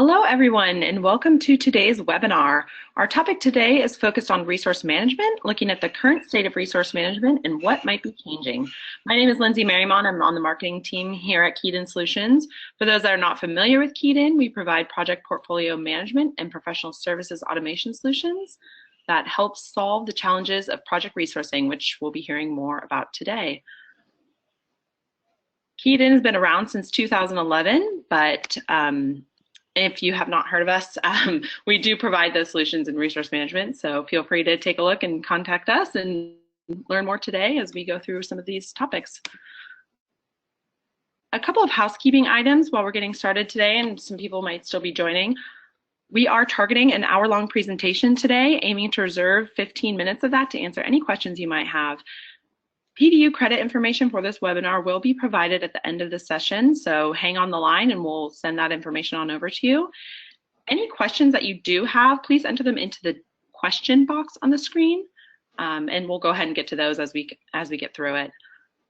Hello, everyone, and welcome to today's webinar. Our topic today is focused on resource management, looking at the current state of resource management and what might be changing. My name is Lindsay Marymont. I'm on the marketing team here at Keaton Solutions. For those that are not familiar with Keaton, we provide project portfolio management and professional services automation solutions that help solve the challenges of project resourcing, which we'll be hearing more about today. Keaton has been around since 2011, but if you have not heard of us, we do provide those solutions in resource management, so feel free to take a look and contact us and learn more today as we go through some of these topics. A couple of housekeeping items while we're getting started today, and some people might still be joining. We are targeting an hour-long presentation today, aiming to reserve 15 minutes of that to answer any questions you might have. PDU credit information for this webinar will be provided at the end of the session, so hang on the line and we'll send that information on over to you. Any questions that you do have, please enter them into the question box on the screen, and we'll go ahead and get to those as we get through it.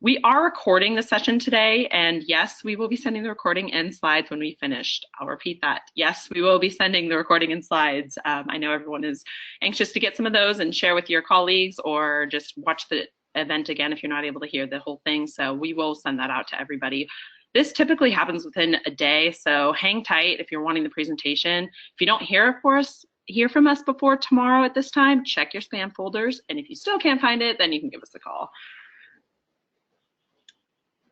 We are recording the session today, and yes, we will be sending the recording and slides when we finished. I'll repeat that. Yes, we will be sending the recording and slides. I know everyone is anxious to get some of those and share with your colleagues, or just watch the event again if you're not able to hear the whole thing, so we will send that out to everybody. This typically happens within a day, so hang tight if you're wanting the presentation. If you don't hear from us before tomorrow at this time, check your spam folders, and if you still can't find it, then you can give us a call.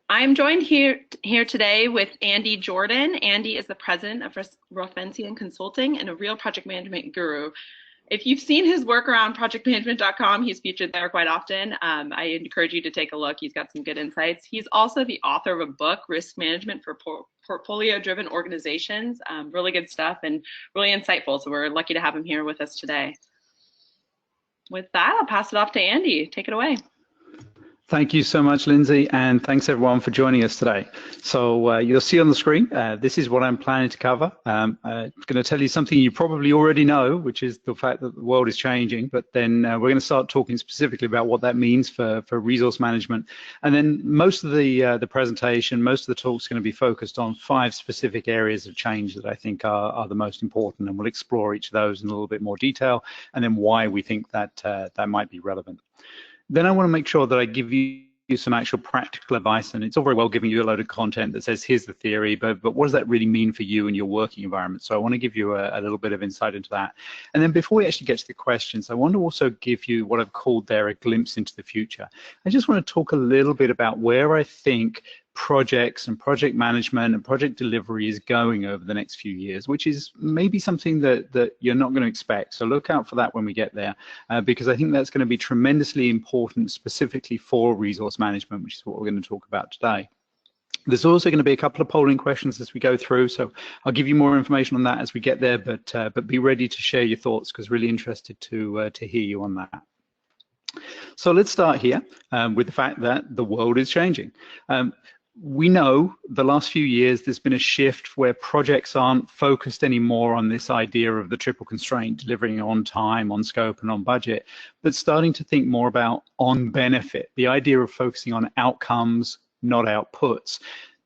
I'm joined here today with Andy Jordan. Andy is the president of Rothensian Consulting and a real project management guru. If you've seen his work around projectmanagement.com, he's featured there quite often. I encourage you to take a look. He's got some good insights. He's also the author of a book, Risk Management for Portfolio-Driven Organizations. Really good stuff and really insightful, so we're lucky to have him here with us today. With that, I'll pass it off to Andy. Take it away. Thank you so much, Lindsay, and thanks everyone for joining us today. So you'll see on the screen, this is what I'm planning to cover. I'm going to tell you something you probably already know, which is the fact that the world is changing, but then we're going to start talking specifically about what that means for resource management. And then most of the presentation, most of the talk is going to be focused on 5 specific areas of change that I think are the most important, and we'll explore each of those in a little bit more detail, and then why we think that that might be relevant. Then I want to make sure that I give you some actual practical advice, and it's all very well giving you a load of content that says here's the theory, but what does that really mean for you and your working environment? So I want to give you a little bit of insight into that. And then before we actually get to the questions, I want to also give you what I've called there a glimpse into the future. I just want to talk a little bit about where I think projects and project management and project delivery is going over the next few years, which is maybe something that you're not going to expect. So look out for that when we get there, because I think that's going to be tremendously important specifically for resource management, which is what we're going to talk about today. There's also going to be a couple of polling questions as we go through, so I'll give you more information on that as we get there, but be ready to share your thoughts, because really interested to hear you on that. So let's start here with the fact that the world is changing. We know the last few years there's been a shift where projects aren't focused anymore on this idea of the triple constraint, delivering on time, on scope, and on budget, but starting to think more about on benefit, the idea of focusing on outcomes, not outputs.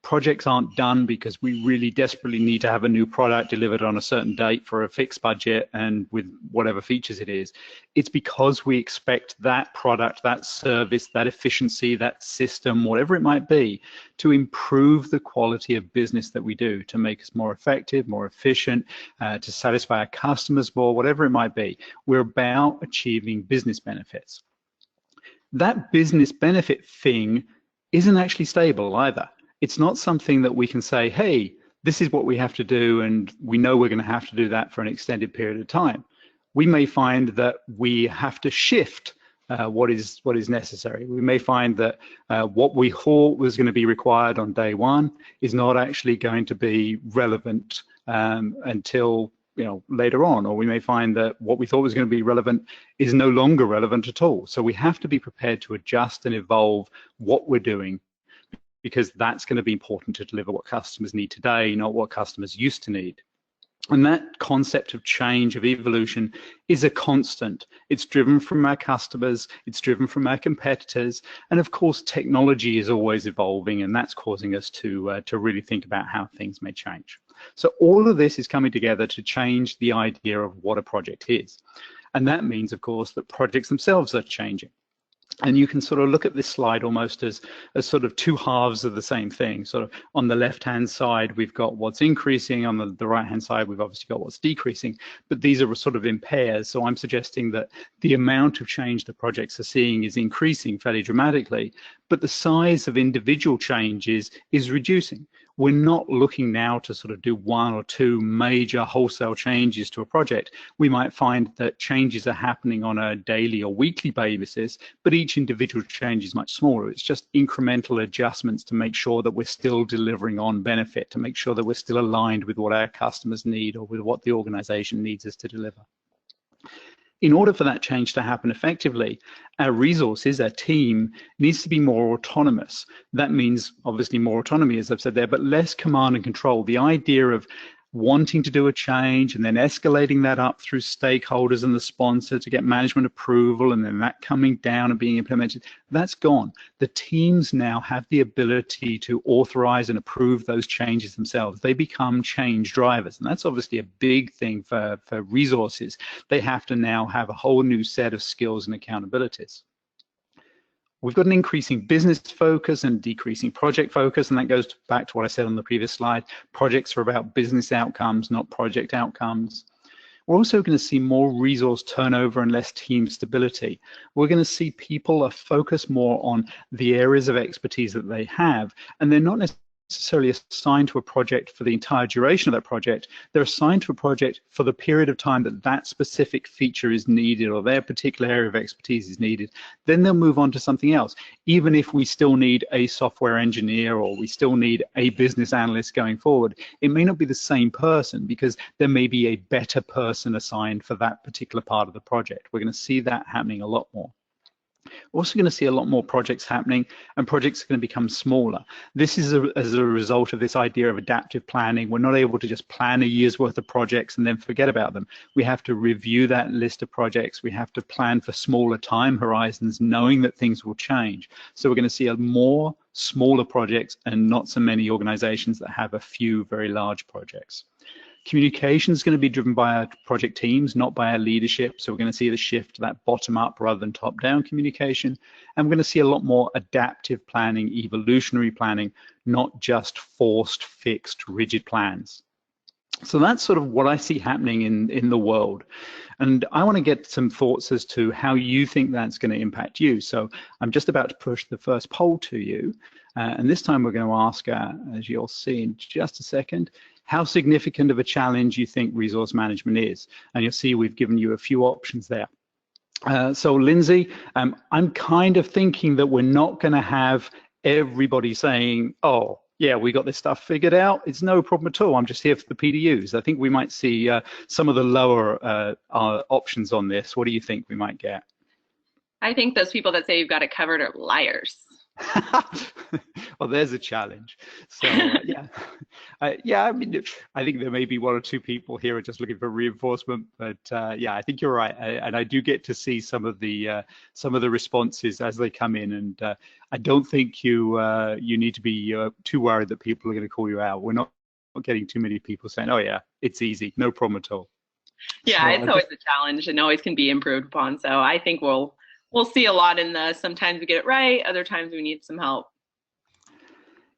Projects aren't done because we really desperately need to have a new product delivered on a certain date for a fixed budget and with whatever features it is. It's because we expect that product, that service, that efficiency, that system, whatever it might be, to improve the quality of business that we do, to make us more effective, more efficient, to satisfy our customers more, whatever it might be. We're about achieving business benefits. That business benefit thing isn't actually stable either. It's not something that we can say, hey, this is what we have to do, and we know we're going to have to do that for an extended period of time. We may find that we have to shift what is necessary. We may find that what we thought was going to be required on day one is not actually going to be relevant until later on, or we may find that what we thought was going to be relevant is no longer relevant at all. So we have to be prepared to adjust and evolve what we're doing, because that's going to be important to deliver what customers need today, not what customers used to need. And that concept of change, of evolution, is a constant. It's driven from our customers, it's driven from our competitors, and of course technology is always evolving, and that's causing us to really think about how things may change. So all of this is coming together to change the idea of what a project is. And that means, of course, that projects themselves are changing. And you can sort of look at this slide almost as sort of two halves of the same thing. Sort of on the left-hand side, we've got what's increasing. On the right-hand side, we've obviously got what's decreasing. But these are sort of in pairs. So I'm suggesting that the amount of change the projects are seeing is increasing fairly dramatically, but the size of individual changes is reducing. We're not looking now to sort of do one or two major wholesale changes to a project. We might find that changes are happening on a daily or weekly basis, but each individual change is much smaller. It's just incremental adjustments to make sure that we're still delivering on benefit, to make sure that we're still aligned with what our customers need or with what the organization needs us to deliver. In order for that change to happen effectively, our resources, our team, needs to be more autonomous. That means obviously more autonomy, as I've said there, but less command and control. The idea of wanting to do a change and then escalating that up through stakeholders and the sponsor to get management approval and then that coming down and being implemented, that's gone. The teams now have the ability to authorize and approve those changes themselves. They become change drivers, and that's obviously a big thing for resources. They have to now have a whole new set of skills and accountabilities. We've got an increasing business focus and decreasing project focus, and that goes back to what I said on the previous slide. Projects are about business outcomes, not project outcomes. We're also going to see more resource turnover and less team stability. We're going to see people focus more on the areas of expertise that they have, and they're not necessarily assigned to a project for the entire duration of that project. They're assigned to a project for the period of time that that specific feature is needed or their particular area of expertise is needed. Then they'll move on to something else. Even if we still need a software engineer or we still need a business analyst going forward, it may not be the same person because there may be a better person assigned for that particular part of the project. We're going to see that happening a lot more. We're also going to see a lot more projects happening, and projects are going to become smaller. This is as a result of this idea of adaptive planning. We're not able to just plan a year's worth of projects and then forget about them. We have to review that list of projects. We have to plan for smaller time horizons, knowing that things will change. So we're going to see a more smaller projects and not so many organizations that have a few very large projects. Communication is going to be driven by our project teams, not by our leadership. So we're going to see the shift to that bottom-up rather than top-down communication. And we're going to see a lot more adaptive planning, evolutionary planning, not just forced, fixed, rigid plans. So that's sort of what I see happening in the world. And I want to get some thoughts as to how you think that's going to impact you. So I'm just about to push the first poll to you. And this time we're going to ask, as you'll see in just a second, how significant of a challenge you think resource management is. And you'll see we've given you a few options there. So Lindsay, I'm kind of thinking that we're not going to have everybody saying, oh, yeah, we got this stuff figured out. It's no problem at all. I'm just here for the PDUs. I think we might see some of the lower options on this. What do you think we might get? I think those people that say you've got it covered are liars. Well, there's a challenge. So yeah, yeah. I mean, I think there may be one or two people here are just looking for reinforcement, but yeah, I think you're right, and I do get to see some of the responses as they come in, and I don't think you need to be too worried that people are going to call you out. We're not getting too many people saying, "Oh yeah, it's easy, no problem at all." Yeah, so it's always a challenge and always can be improved upon. So I think we'll see a lot in the sometimes we get it right, other times we need some help.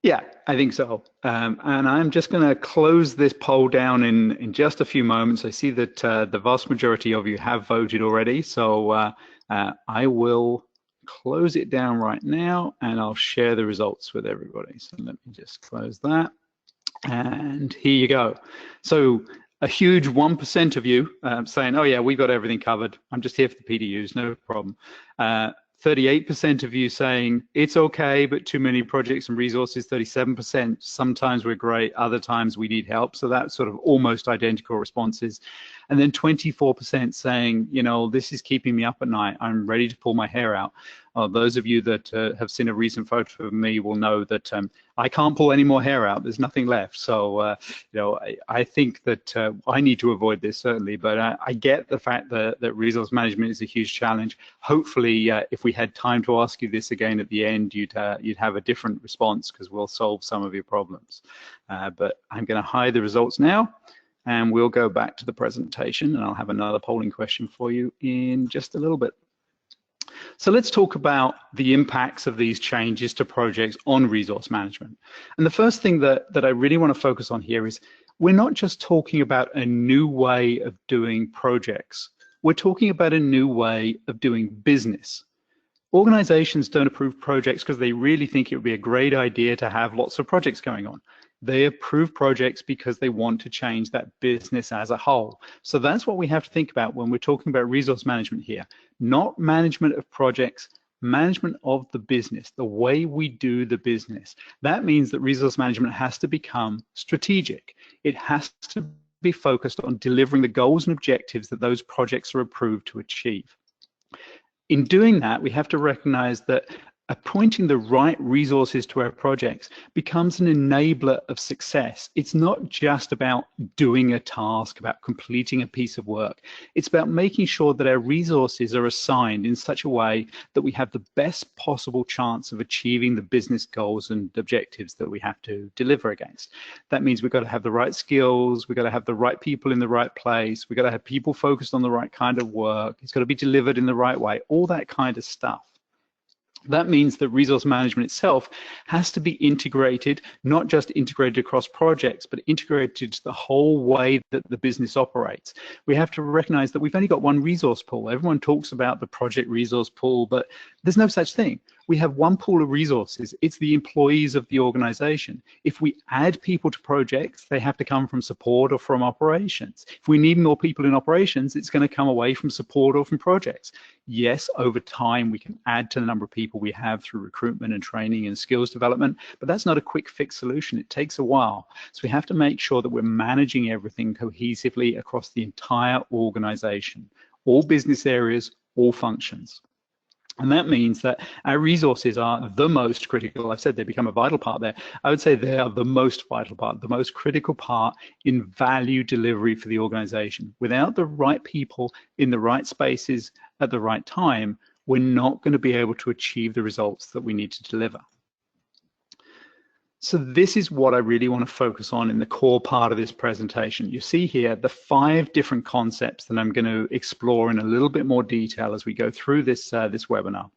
Yeah, I think so. And I'm just going to close this poll down in just a few moments. I see that the vast majority of you have voted already. So I will close it down right now and I'll share the results with everybody. So let me just close that. And here you go. So a huge 1% of you saying, oh yeah, we've got everything covered. I'm just here for the PDUs, no problem. 38% of you saying it's okay, but too many projects and resources. 37%, sometimes we're great, other times we need help. So that's sort of almost identical responses. And then 24% saying, you know, this is keeping me up at night. I'm ready to pull my hair out. Those of you that have seen a recent photo of me will know that I can't pull any more hair out. There's nothing left. So, you know, I think that I need to avoid this certainly, but I get the fact that resource management is a huge challenge. Hopefully, if we had time to ask you this again at the end, you'd have a different response because we'll solve some of your problems. But I'm going to hide the results now, and we'll go back to the presentation, and I'll have another polling question for you in just a little bit. So let's talk about the impacts of these changes to projects on resource management. And the first thing that I really want to focus on here is we're not just talking about a new way of doing projects. We're talking about a new way of doing business. Organizations don't approve projects because they really think it would be a great idea to have lots of projects going on. They approve projects because they want to change that business as a whole. So that's what we have to think about when we're talking about resource management here. Not management of projects, management of the business, the way we do the business. That means that resource management has to become strategic. It has to be focused on delivering the goals and objectives that those projects are approved to achieve. In doing that, we have to recognize that appointing the right resources to our projects becomes an enabler of success. It's not just about doing a task, about completing a piece of work. It's about making sure that our resources are assigned in such a way that we have the best possible chance of achieving the business goals and objectives that we have to deliver against. That means we've got to have the right skills, we've got to have the right people in the right place, we've got to have people focused on the right kind of work, it's got to be delivered in the right way, all that kind of stuff. That means that resource management itself has to be integrated, not just integrated across projects, but integrated to the whole way that the business operates. We have to recognize that we've only got one resource pool. Everyone talks about the project resource pool, but there's no such thing. We have one pool of resources. It's the employees of the organization. If we add people to projects, they have to come from support or from operations. If we need more people in operations, it's going to come away from support or from projects. Yes, over time, we can add to the number of people we have through recruitment and training and skills development, but that's not a quick fix solution. It takes a while. So we have to make sure that we're managing everything cohesively across the entire organization, all business areas, all functions. And that means that our resources are the most critical. I've said they become a vital part there. I would say they are the most vital part, the most critical part in value delivery for the organization. Without the right people in the right spaces at the right time, we're not going to be able to achieve the results that we need to deliver. So this is what I really want to focus on in the core part of this presentation. You see here the 5 different concepts that I'm going to explore in a little bit more detail as we go through this webinar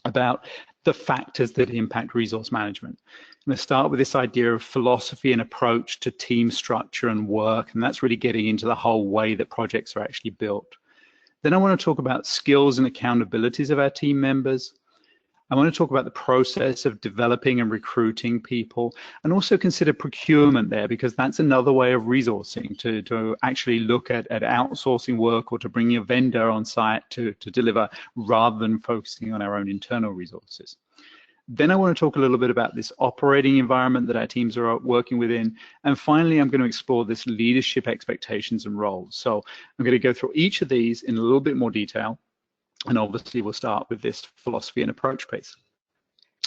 about the factors that impact resource management. I'm going to start with this idea of philosophy and approach to team structure and work, and that's really getting into the whole way that projects are actually built. Then I want to talk about skills and accountabilities of our team members. I want to talk about the process of developing and recruiting people, and also consider procurement there, because that's another way of resourcing, to actually look at outsourcing work or to bringing a vendor on site to deliver rather than focusing on our own internal resources. Then I want to talk a little bit about this operating environment that our teams are working within. And finally, I'm going to explore this leadership expectations and roles. So I'm going to go through each of these in a little bit more detail. And obviously, we'll start with this philosophy and approach piece.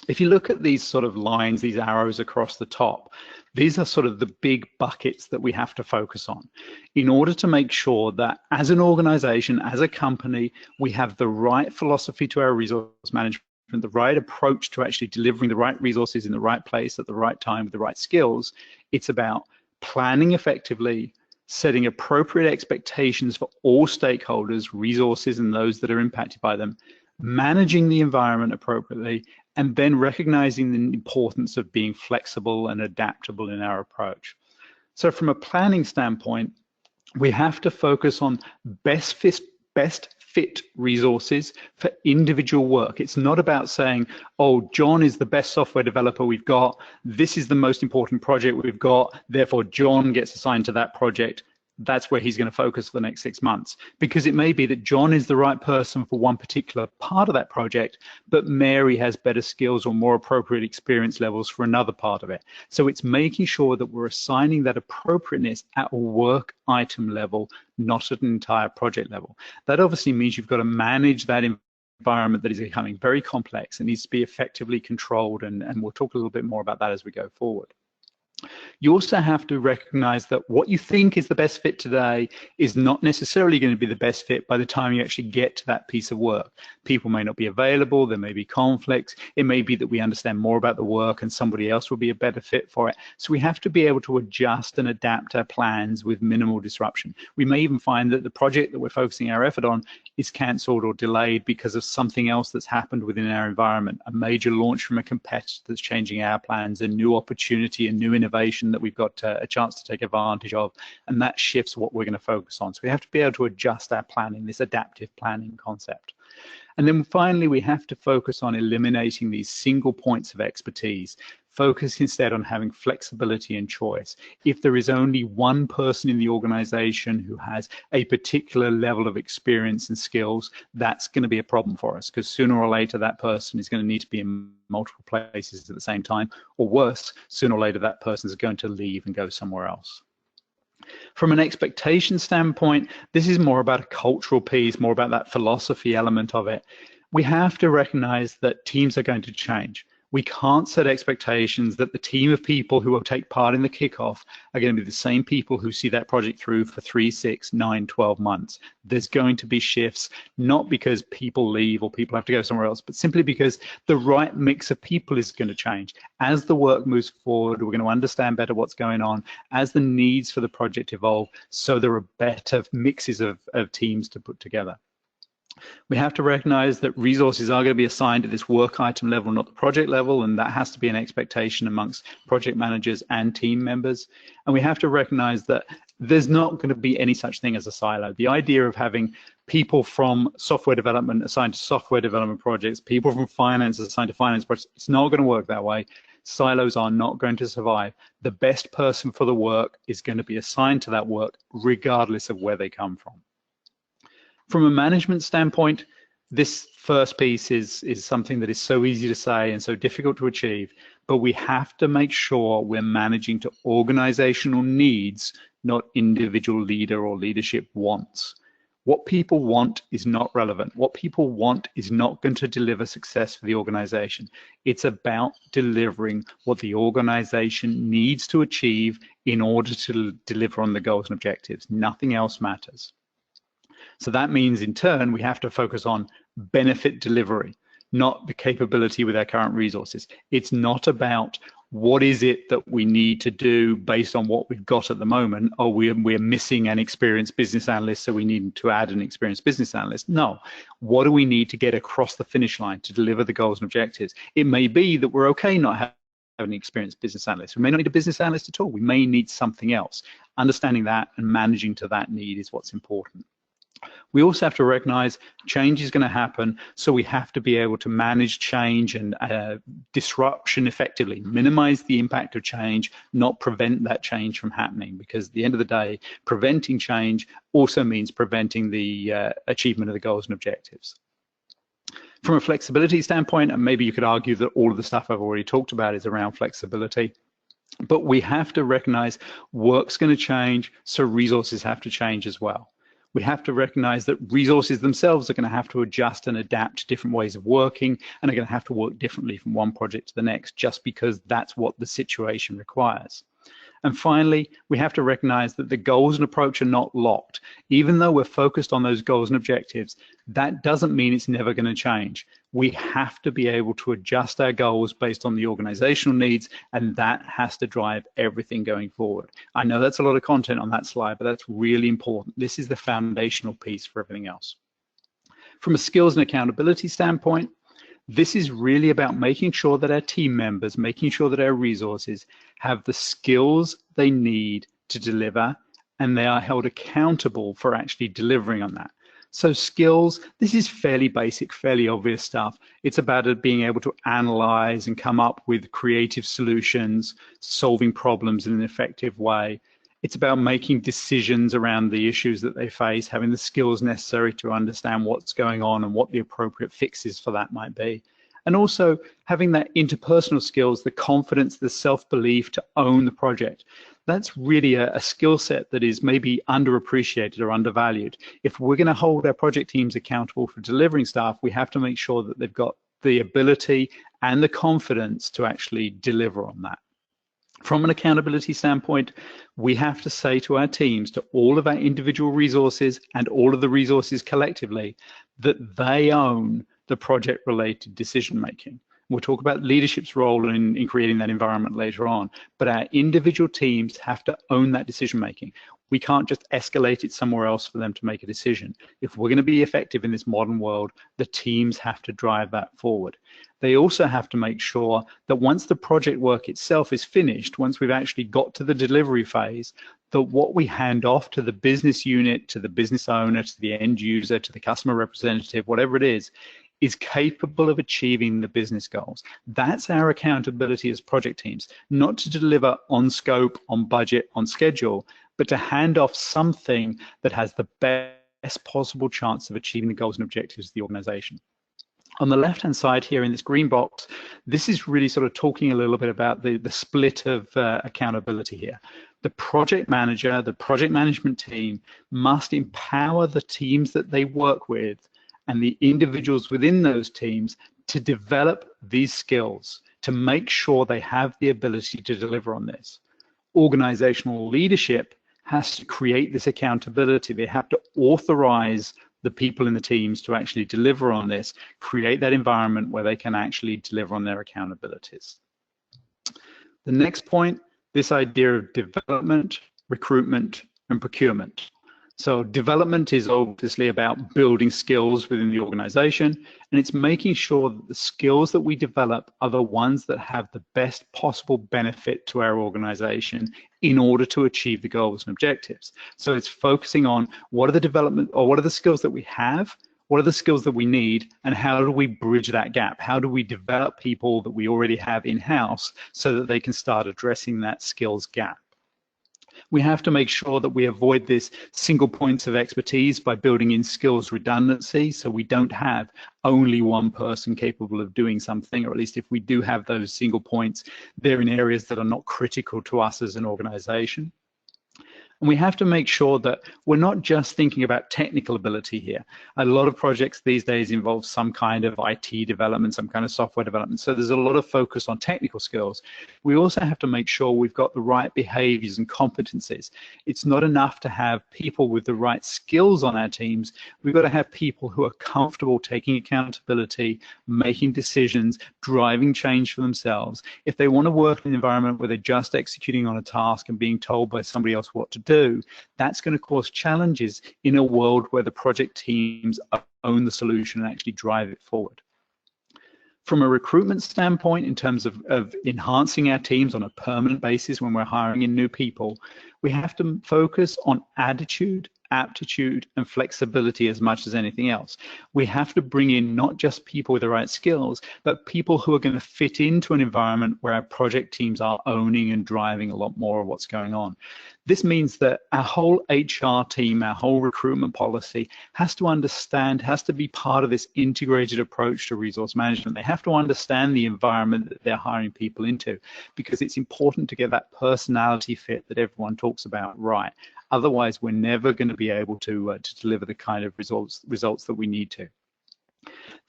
If you look at these sort of lines, these arrows across the top, these are sort of the big buckets that we have to focus on in order to make sure that as an organization, as a company, we have the right philosophy to our resource management, the right approach to actually delivering the right resources in the right place at the right time with the right skills. It's about planning effectively, setting appropriate expectations for all stakeholders, resources, and those that are impacted by them, managing the environment appropriately, and then recognizing the importance of being flexible and adaptable in our approach. So from a planning standpoint, we have to focus on best fit resources for individual work. It's not about saying, oh, John is the best software developer we've got, this is the most important project we've got, therefore John gets assigned to that project. That's where he's going to focus for the next 6 months, because it may be that John is the right person for one particular part of that project, but Mary has better skills or more appropriate experience levels for another part of it. So it's making sure that we're assigning that appropriateness at a work item level, not at an entire project level. That obviously means you've got to manage that environment that is becoming very complex and needs to be effectively controlled, and we'll talk a little bit more about that as we go forward. You also have to recognize that what you think is the best fit today is not necessarily going to be the best fit by the time you actually get to that piece of work. People may not be available, there may be conflicts, it may be that we understand more about the work and somebody else will be a better fit for it. So we have to be able to adjust and adapt our plans with minimal disruption. We may even find that the project that we're focusing our effort on is cancelled or delayed because of something else that's happened within our environment, a major launch from a competitor that's changing our plans, a new opportunity, a new innovation that we've got a chance to take advantage of, and that shifts what we're going to focus on. So we have to be able to adjust our planning, this adaptive planning concept. And then finally, we have to focus on eliminating these single points of expertise. Focus instead on having flexibility and choice. If there is only one person in the organization who has a particular level of experience and skills, that's going to be a problem for us, because sooner or later that person is going to need to be in multiple places at the same time, or worse, sooner or later that person is going to leave and go somewhere else. From an expectation standpoint, this is more about a cultural piece, more about that philosophy element of it. We have to recognize that teams are going to change. We can't set expectations that the team of people who will take part in the kickoff are going to be the same people who see that project through for 3, 6, 9, 12 months. There's going to be shifts, not because people leave or people have to go somewhere else, but simply because the right mix of people is going to change. As the work moves forward, we're going to understand better what's going on as the needs for the project evolve, so there are better mixes of teams to put together. We have to recognize that resources are going to be assigned at this work item level, not the project level, and that has to be an expectation amongst project managers and team members. And we have to recognize that there's not going to be any such thing as a silo. The idea of having people from software development assigned to software development projects, people from finance assigned to finance projects, it's not going to work that way. Silos are not going to survive. The best person for the work is going to be assigned to that work regardless of where they come from. From a management standpoint, this first piece is something that is so easy to say and so difficult to achieve, but we have to make sure we're managing to organizational needs, not individual leader or leadership wants. What people want is not relevant. What people want is not going to deliver success for the organization. It's about delivering what the organization needs to achieve in order to deliver on the goals and objectives. Nothing else matters. So that means, in turn, we have to focus on benefit delivery, not the capability with our current resources. It's not about what is it that we need to do based on what we've got at the moment. Oh, we're missing an experienced business analyst, so we need to add an experienced business analyst. No, what do we need to get across the finish line to deliver the goals and objectives? It may be that we're okay not having an experienced business analyst. We may not need a business analyst at all. We may need something else. Understanding that and managing to that need is what's important. We also have to recognize change is going to happen, so we have to be able to manage change and disruption effectively, minimize the impact of change, not prevent that change from happening, because at the end of the day, preventing change also means preventing the achievement of the goals and objectives. From a flexibility standpoint, and maybe you could argue that all of the stuff I've already talked about is around flexibility, but we have to recognize work's going to change, so resources have to change as well. We have to recognize that resources themselves are going to have to adjust and adapt to different ways of working, and are going to have to work differently from one project to the next, just because that's what the situation requires. And finally, we have to recognize that the goals and approach are not locked. Even though we're focused on those goals and objectives, that doesn't mean it's never going to change. We have to be able to adjust our goals based on the organizational needs, and that has to drive everything going forward. I know that's a lot of content on that slide, but that's really important. This is the foundational piece for everything else. From a skills and accountability standpoint, this is really about making sure that our team members, making sure that our resources have the skills they need to deliver, and they are held accountable for actually delivering on that. So skills, this is fairly basic, fairly obvious stuff. It's about it being able to analyze and come up with creative solutions, solving problems in an effective way. It's about making decisions around the issues that they face, having the skills necessary to understand what's going on and what the appropriate fixes for that might be. and also having that interpersonal skills, the confidence, the self-belief to own the project. That's really a skill set that is maybe underappreciated or undervalued. If we're going to hold our project teams accountable for delivering stuff, we have to make sure that they've got the ability and the confidence to actually deliver on that. From an accountability standpoint, we have to say to our teams, to all of our individual resources and all of the resources collectively, that they own the project-related decision-making. We'll talk about leadership's role in creating that environment later on, but our individual teams have to own that decision-making. We can't just escalate it somewhere else for them to make a decision. If we're going to be effective in this modern world, the teams have to drive that forward. They also have to make sure that once the project work itself is finished, once we've actually got to the delivery phase, that what we hand off to the business unit, to the business owner, to the end user, to the customer representative, whatever it is capable of achieving the business goals. That's our accountability as project teams, not to deliver on scope, on budget, on schedule, but to hand off something that has the best possible chance of achieving the goals and objectives of the organization. On the left-hand side here in this green box, this is really sort of talking a little bit about the split of accountability here. The project manager, the project management team must empower the teams that they work with and the individuals within those teams to develop these skills, to make sure they have the ability to deliver on this. Organizational leadership has to create this accountability. They have to authorize the people in the teams to actually deliver on this, create that environment where they can actually deliver on their accountabilities. The next point, this idea of development, recruitment, and procurement. So development is obviously about building skills within the organization, and it's making sure that the skills that we develop are the ones that have the best possible benefit to our organization in order to achieve the goals and objectives. So it's focusing on what are the development or what are the skills that we have, what are the skills that we need, and how do we bridge that gap? How do we develop people that we already have in-house so that they can start addressing that skills gap? We have to make sure that we avoid this single points of expertise by building in skills redundancy, so we don't have only one person capable of doing something, or at least if we do have those single points, they're in areas that are not critical to us as an organization. And we have to make sure that we're not just thinking about technical ability here. A lot of projects these days involve some kind of IT development, some kind of software development. So there's a lot of focus on technical skills. We also have to make sure we've got the right behaviors and competencies. It's not enough to have people with the right skills on our teams. We've got to have people who are comfortable taking accountability, making decisions, driving change for themselves. If they want to work in an environment where they're just executing on a task and being told by somebody else what to do, that's going to cause challenges in a world where the project teams own the solution and actually drive it forward. From a recruitment standpoint, in terms of enhancing our teams on a permanent basis when we're hiring in new people, we have to focus on attitude, aptitude, and flexibility as much as anything else. We have to bring in not just people with the right skills, but people who are going to fit into an environment where our project teams are owning and driving a lot more of what's going on. This means that our whole HR team, our whole recruitment policy has to understand, has to be part of this integrated approach to resource management. They have to understand the environment that they're hiring people into, because it's important to get that personality fit that everyone talks about right. Otherwise, we're never going to be able to deliver the kind of results that we need to.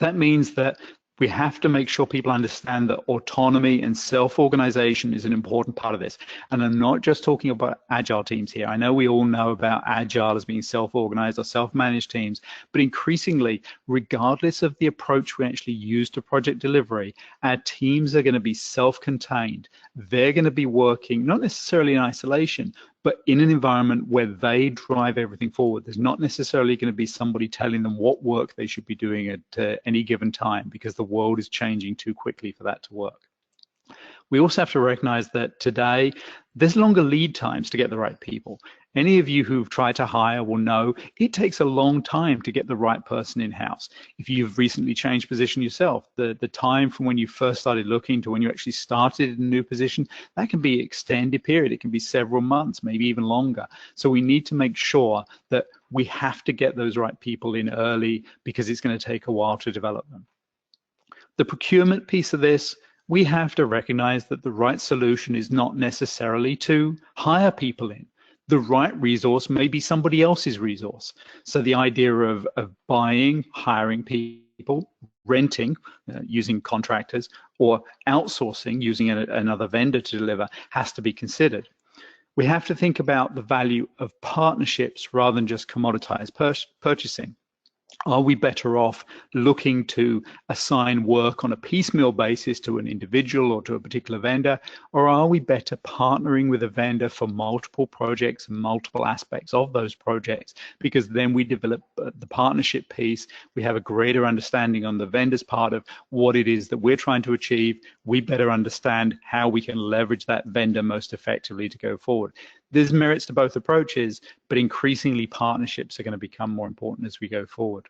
That means that we have to make sure people understand that autonomy and self-organization is an important part of this. And I'm not just talking about agile teams here. I know we all know about agile as being self-organized or self-managed teams, but increasingly, regardless of the approach we actually use to project delivery, our teams are going to be self-contained. They're going to be working not necessarily in isolation, but in an environment where they drive everything forward. There's not necessarily going to be somebody telling them what work they should be doing at any given time, because the world is changing too quickly for that to work. We also have to recognize that today there's longer lead times to get the right people. Any of you who've tried to hire will know it takes a long time to get the right person in-house. If you've recently changed position yourself, the time from when you first started looking to when you actually started in a new position, that can be an extended period. It can be several months, maybe even longer. So we need to make sure that we have to get those right people in early, because it's going to take a while to develop them. The procurement piece of this, we have to recognize that the right solution is not necessarily to hire people in. The right resource may be somebody else's resource. So the idea of buying, hiring people, renting, using contractors, or outsourcing, using another vendor to deliver, has to be considered. We have to think about the value of partnerships rather than just commoditized purchasing. Are we better off looking to assign work on a piecemeal basis to an individual or to a particular vendor, or are we better partnering with a vendor for multiple projects and multiple aspects of those projects? Because then we develop the partnership piece, we have a greater understanding on the vendor's part of what it is that we're trying to achieve. We better understand how we can leverage that vendor most effectively to go forward. There's merits to both approaches, but increasingly partnerships are going to become more important as we go forward.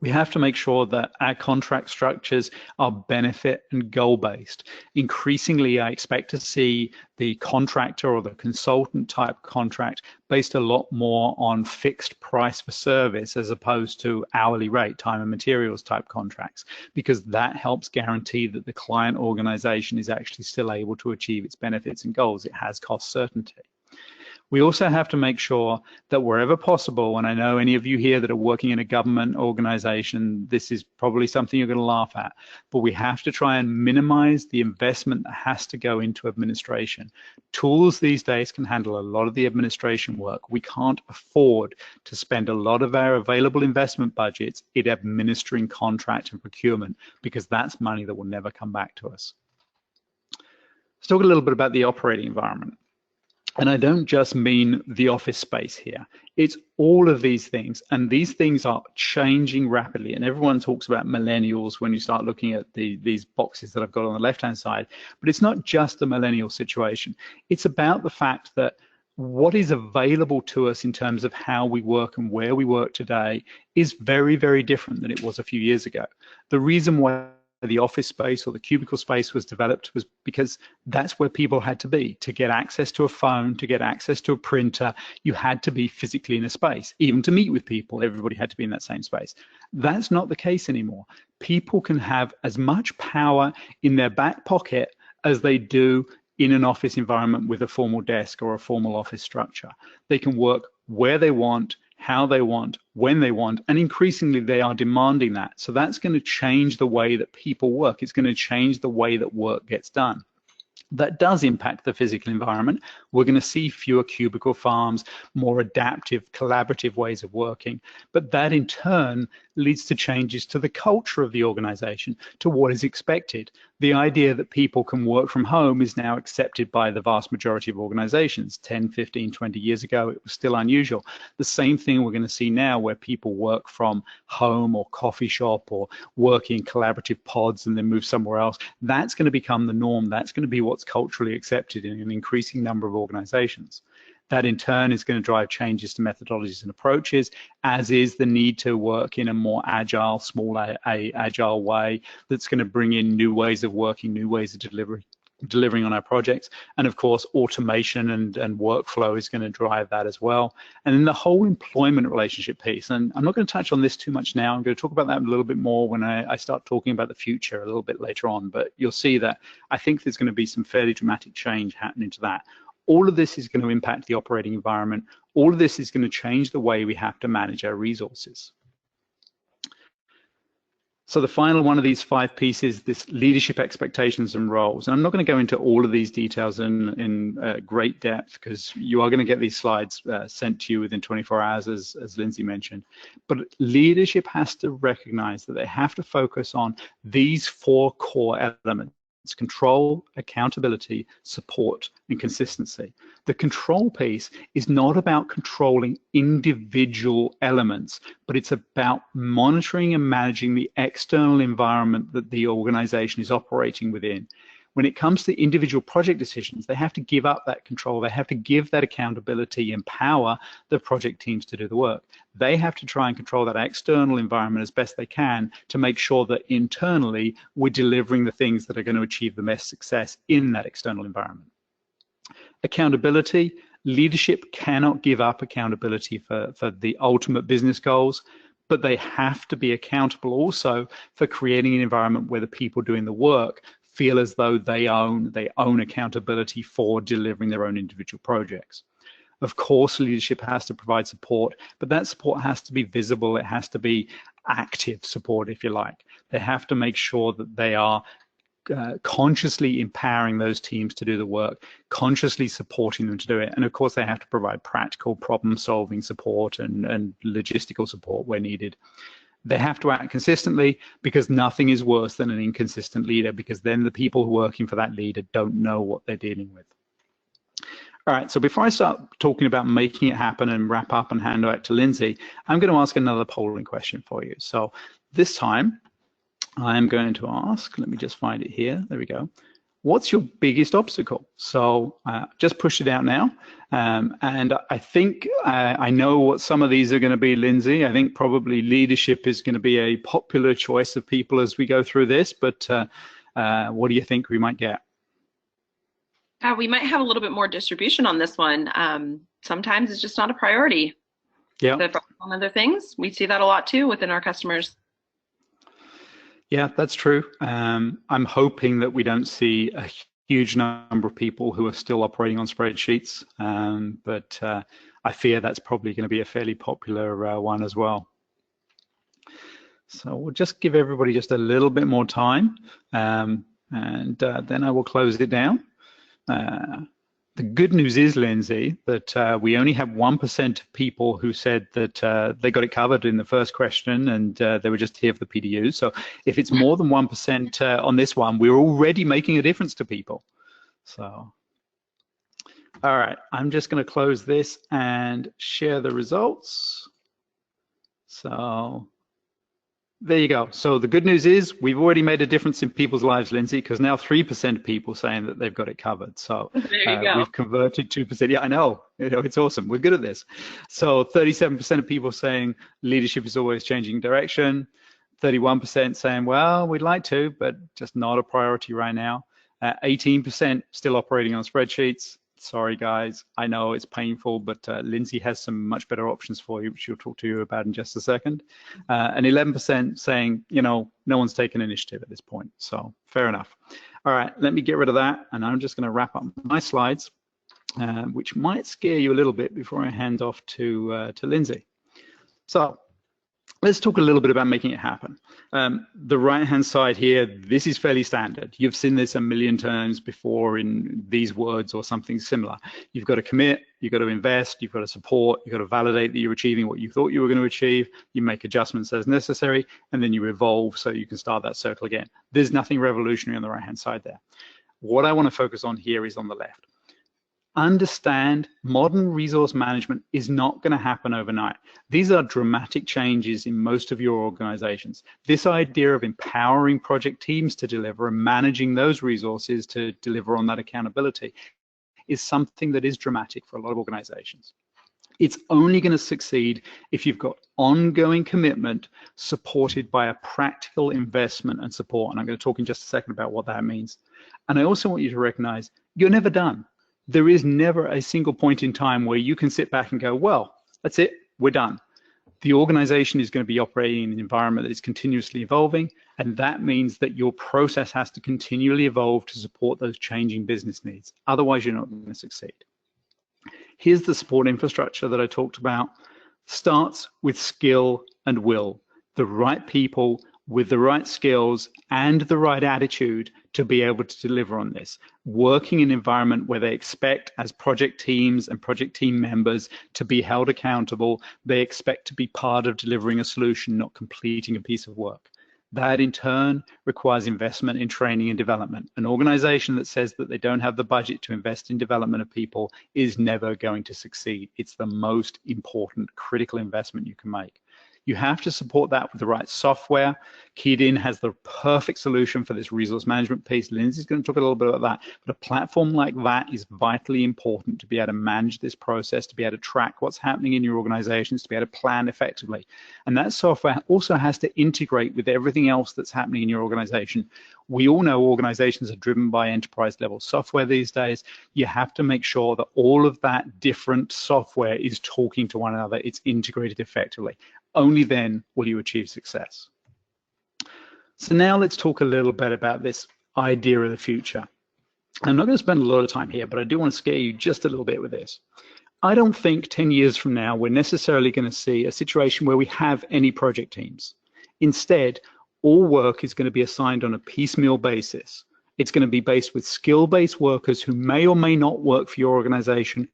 We have to make sure that our contract structures are benefit and goal-based. Increasingly, I expect to see the contractor or the consultant type contract based a lot more on fixed price for service as opposed to hourly rate, time and materials type contracts, because that helps guarantee that the client organization is actually still able to achieve its benefits and goals. It has cost certainty. We also have to make sure that wherever possible, and I know any of you here that are working in a government organization, this is probably something you're going to laugh at, but we have to try and minimize the investment that has to go into administration. Tools these days can handle a lot of the administration work. We can't afford to spend a lot of our available investment budgets in administering contract and procurement, because that's money that will never come back to us. Let's talk a little bit about the operating environment. And I don't just mean the office space here. It's all of these things, and these things are changing rapidly. And everyone talks about millennials when you start looking at these boxes that I've got on the left-hand side. But it's not just a millennial situation. It's about the fact that what is available to us in terms of how we work and where we work today is very, very different than it was a few years ago. The reason why the office space or the cubicle space was developed was because that's where people had to be. To get access to a phone, to get access to a printer, you had to be physically in a space. Even to meet with people, everybody had to be in that same space. That's not the case anymore. People can have as much power in their back pocket as they do in an office environment with a formal desk or a formal office structure. They can work where they want, how they want, when they want, and increasingly they are demanding that. So that's going to change the way that people work. It's going to change the way that work gets done. That does impact the physical environment. We're going to see fewer cubicle farms, more adaptive, collaborative ways of working. But that in turn leads to changes to the culture of the organization, to what is expected. The idea that people can work from home is now accepted by the vast majority of organizations. 10, 15, 20 years ago, it was still unusual. The same thing we're going to see now, where people work from home or coffee shop or work in collaborative pods and then move somewhere else. That's going to become the norm. That's going to be what's culturally accepted in an increasing number of organizations. That in turn is going to drive changes to methodologies and approaches, as is the need to work in a more agile, agile way that's going to bring in new ways of working, new ways of delivering on our projects. And of course, automation and workflow is going to drive that as well. And then the whole employment relationship piece, and I'm not going to touch on this too much now. I'm going to talk about that a little bit more when I start talking about the future a little bit later on, but you'll see that I think there's going to be some fairly dramatic change happening to that. All of this is going to impact the operating environment. All of this is going to change the way we have to manage our resources. So the final one of these 5 pieces, this leadership expectations and roles. And I'm not going to go into all of these details in great depth, because you are going to get these slides sent to you within 24 hours, as Lindsay mentioned. But leadership has to recognize that they have to focus on these 4 core elements: control, accountability, support, and consistency. The control piece is not about controlling individual elements, but it's about monitoring and managing the external environment that the organization is operating within. When it comes to individual project decisions, they have to give up that control. They have to give that accountability, empower the project teams to do the work. They have to try and control that external environment as best they can to make sure that internally we're delivering the things that are going to achieve the best success in that external environment. Accountability, leadership cannot give up accountability for the ultimate business goals, but they have to be accountable also for creating an environment where the people doing the work feel as though they own accountability for delivering their own individual projects. Of course, leadership has to provide support, but that support has to be visible. It has to be active support, if you like. They have to make sure that they are consciously empowering those teams to do the work, consciously supporting them to do it. And of course, they have to provide practical problem-solving support and logistical support where needed. They have to act consistently, because nothing is worse than an inconsistent leader, because then the people working for that leader don't know what they're dealing with. All right, so before I start talking about making it happen and wrap up and hand it to Lindsay, I'm going to ask another polling question for you. So this time, I'm going to ask, let me just find it here, there we go. What's your biggest obstacle? So just push it out now. And I think I know what some of these are going to be, Lindsay. I think probably leadership is going to be a popular choice of people as we go through this, but what do you think we might get? We might have a little bit more distribution on this one. Sometimes it's just not a priority. Yeah. But on other things, we see that a lot too within our customers. Yeah, that's true. I'm hoping that we don't see a huge number of people who are still operating on spreadsheets, but I fear that's probably going to be a fairly popular one as well. So we'll just give everybody just a little bit more time, and then I will close it down. The good news is, Lindsay, that we only have 1% of people who said that they got it covered in the first question, and they were just here for the PDU. So if it's more than 1% on this one, we're already making a difference to people. So, all right, I'm just going to close this and share the results. So there you go. So the good news is we've already made a difference in people's lives, Lindsay, because now 3% of people saying that they've got it covered. So we've converted 2%. Yeah, I know. It's awesome. We're good at this. So 37% of people saying leadership is always changing direction. 31% saying, well, we'd like to, but just not a priority right now. 18% still operating on spreadsheets. Sorry, guys, I know it's painful, but Lindsay has some much better options for you, which she'll talk to you about in just a second. And 11% saying, no one's taken initiative at this point. So fair enough. All right, let me get rid of that. And I'm just going to wrap up my slides, which might scare you a little bit before I hand off to Lindsay. So let's talk a little bit about making it happen. The right-hand side here, this is fairly standard. You've seen this a million times before in these words or something similar. You've got to commit, you've got to invest, you've got to support, you've got to validate that you're achieving what you thought you were going to achieve, you make adjustments as necessary, and then you evolve so you can start that circle again. There's nothing revolutionary on the right-hand side there. What I want to focus on here is on the left. Understand modern resource management is not going to happen overnight. These are dramatic changes in most of your organizations. This idea of empowering project teams to deliver and managing those resources to deliver on that accountability is something that is dramatic for a lot of organizations. It's only going to succeed if you've got ongoing commitment supported by a practical investment and support. And I'm going to talk in just a second about what that means. And I also want you to recognize you're never done. There is never a single point in time where you can sit back and go, well, that's it, we're done. The organization is going to be operating in an environment that is continuously evolving, and that means that your process has to continually evolve to support those changing business needs. Otherwise, you're not going to succeed. Here's the support infrastructure that I talked about. Starts with skill and will. The right people with the right skills and the right attitude to be able to deliver on this. Working in an environment where they expect, as project teams and project team members, to be held accountable. They expect to be part of delivering a solution, not completing a piece of work. That in turn requires investment in training and development. An organization that says that they don't have the budget to invest in development of people is never going to succeed. It's the most important critical investment you can make. You have to support that with the right software. Keyed has the perfect solution for this resource management piece. Lindsay's going to talk a little bit about that. But a platform like that is vitally important to be able to manage this process, to be able to track what's happening in your organizations, to be able to plan effectively. And that software also has to integrate with everything else that's happening in your organization. We all know organizations are driven by enterprise level software these days. You have to make sure that all of that different software is talking to one another. It's integrated effectively. Only then will you achieve success. So now let's talk a little bit about this idea of the future. I'm not going to spend a lot of time here, but I do want to scare you just a little bit with this. I don't think 10 years from now we're necessarily going to see a situation where we have any project teams. Instead, all work is going to be assigned on a piecemeal basis. It's going to be based with skill-based workers who may or may not work for your organization,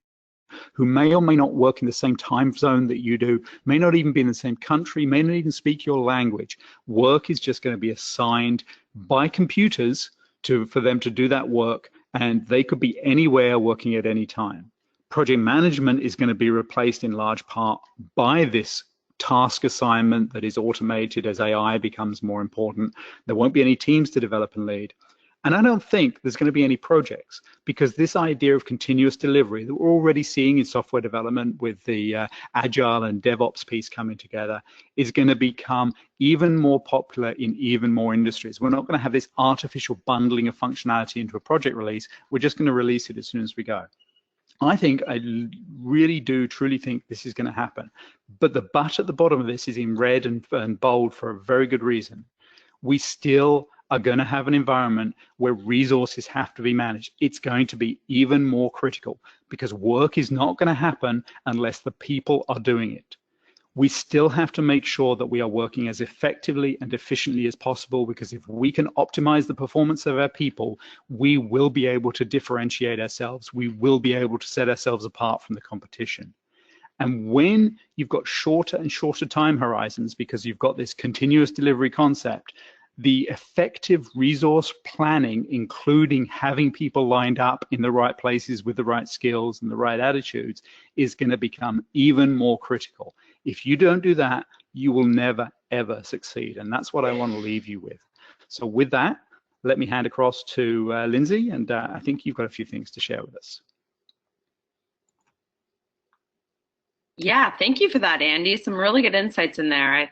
who may or may not work in the same time zone that you do, may not even be in the same country, may not even speak your language. Work is just going to be assigned by computers for them to do that work, and they could be anywhere working at any time. Project management is going to be replaced in large part by this task assignment that is automated as AI becomes more important. There won't be any teams to develop and lead. And I don't think there's going to be any projects, because this idea of continuous delivery that we're already seeing in software development with the Agile and DevOps piece coming together is going to become even more popular in even more industries. We're not going to have this artificial bundling of functionality into a project release. We're just going to release it as soon as we go. I really do truly think this is going to happen. But the but at the bottom of this is in red and bold for a very good reason. We still are going to have an environment where resources have to be managed. It's going to be even more critical because work is not going to happen unless the people are doing it. We still have to make sure that we are working as effectively and efficiently as possible, because if we can optimize the performance of our people, we will be able to differentiate ourselves. We will be able to set ourselves apart from the competition. And when you've got shorter and shorter time horizons, because you've got this continuous delivery concept, the effective resource planning, including having people lined up in the right places with the right skills and the right attitudes, is going to become even more critical. If you don't do that, you will never, ever succeed. And that's what I want to leave you with. So with that, let me hand across to Lindsay, and I think you've got a few things to share with us. Yeah, thank you for that, Andy. Some really good insights in there. I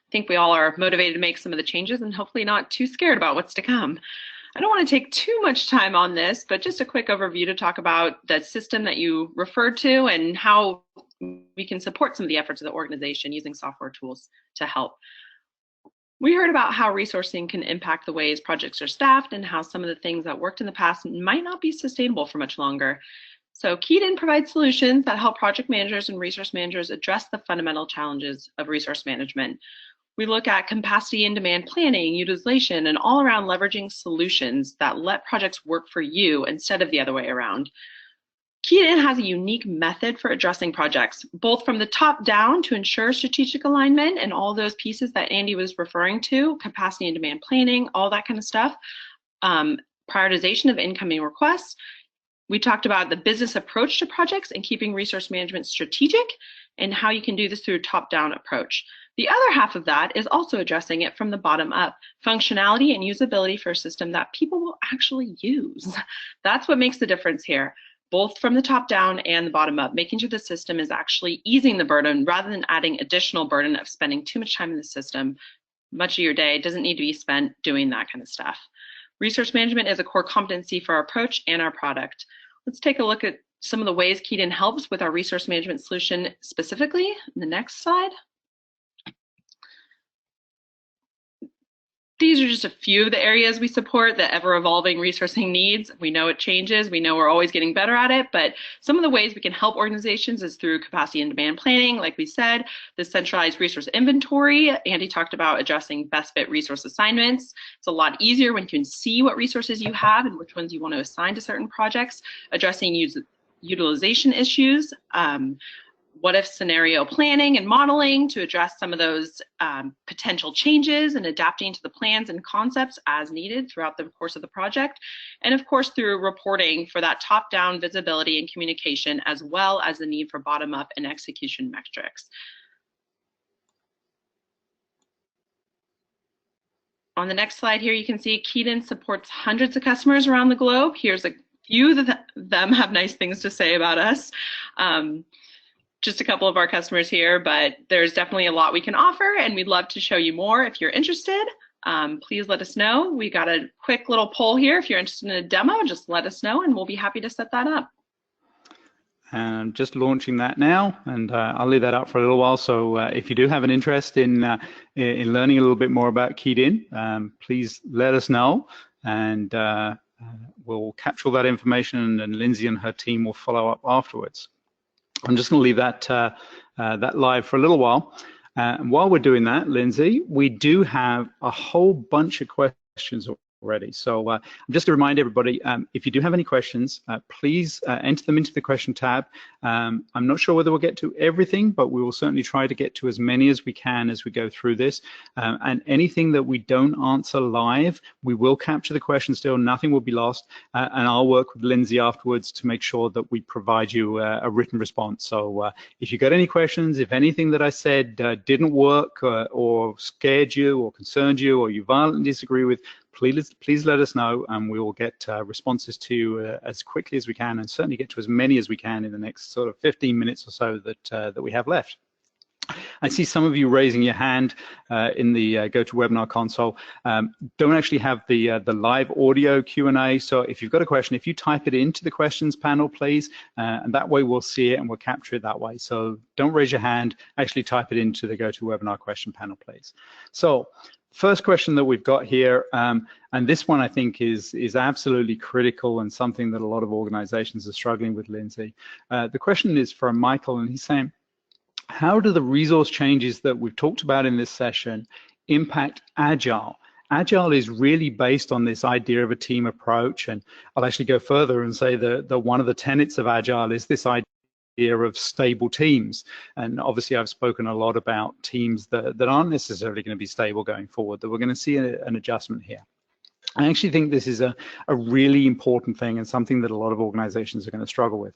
think we all are motivated to make some of the changes and hopefully not too scared about what's to come. I don't want to take too much time on this, but just a quick overview to talk about the system that you referred to and how we can support some of the efforts of the organization using software tools to help. We heard about how resourcing can impact the ways projects are staffed and how some of the things that worked in the past might not be sustainable for much longer. So Keyed provides solutions that help project managers and resource managers address the fundamental challenges of resource management. We look at capacity and demand planning, utilization, and all around leveraging solutions that let projects work for you instead of the other way around. Keyed has a unique method for addressing projects, both from the top down to ensure strategic alignment and all those pieces that Andy was referring to, capacity and demand planning, all that kind of stuff, prioritization of incoming requests. We talked about the business approach to projects and keeping resource management strategic and how you can do this through a top-down approach. The other half of that is also addressing it from the bottom up, functionality and usability for a system that people will actually use. That's what makes the difference here, both from the top down and the bottom up, making sure the system is actually easing the burden rather than adding additional burden of spending too much time in the system. Much of your day doesn't need to be spent doing that kind of stuff. Resource management is a core competency for our approach and our product. Let's take a look at some of the ways Keyed helps with our resource management solution specifically. The next slide. These are just a few of the areas we support the ever-evolving resourcing needs. We know it changes. We know we're always getting better at it, but some of the ways we can help organizations is through capacity and demand planning, like we said, the centralized resource inventory. Andy talked about addressing best fit resource assignments. It's a lot easier when you can see what resources you have and which ones you want to assign to certain projects, addressing utilization issues, what if scenario planning and modeling to address some of those potential changes and adapting to the plans and concepts as needed throughout the course of the project. And of course, through reporting for that top-down visibility and communication, as well as the need for bottom-up and execution metrics. On the next slide here, you can see Keyed supports hundreds of customers around the globe. Here's a few of them have nice things to say about us. Just a couple of our customers here, but there's definitely a lot we can offer, and we'd love to show you more. If you're interested, please let us know. We got a quick little poll here. If you're interested in a demo, just let us know, and we'll be happy to set that up. And just launching that now, and I'll leave that up for a little while. So if you do have an interest in learning a little bit more about Keyed In, please let us know, and we'll capture all that information, and Lindsay and her team will follow up afterwards. I'm just going to leave that that live for a little while. And while we're doing that, Lindsay, we do have a whole bunch of questions already. So I'm just to remind everybody, if you do have any questions, please enter them into the question tab. I'm not sure whether we'll get to everything, but we will certainly try to get to as many as we can as we go through this. And anything that we don't answer live, we will capture the question still, nothing will be lost. And I'll work with Lindsay afterwards to make sure that we provide you a written response. So if you got any questions, if anything that I said didn't work or scared you or concerned you or you violently disagree with, please let us know, and we will get responses to you as quickly as we can, and certainly get to as many as we can in the next sort of 15 minutes or so that we have left. I see some of you raising your hand in the GoToWebinar console. Don't actually have the live audio Q&A, so if you've got a question, if you type it into the questions panel, please, and that way we'll see it and we'll capture it that way. So don't raise your hand, actually type it into the GoToWebinar question panel, please. So first question that we've got here, and this one I think is absolutely critical and something that a lot of organizations are struggling with, Lindsay. The question is from Michael, and he's saying, how do the resource changes that we've talked about in this session impact Agile? Agile is really based on this idea of a team approach, and I'll actually go further and say that one of the tenets of Agile is this idea of stable teams. And obviously I've spoken a lot about teams that aren't necessarily going to be stable going forward, that we're going to see an adjustment here. I actually think this is a really important thing and something that a lot of organizations are going to struggle with.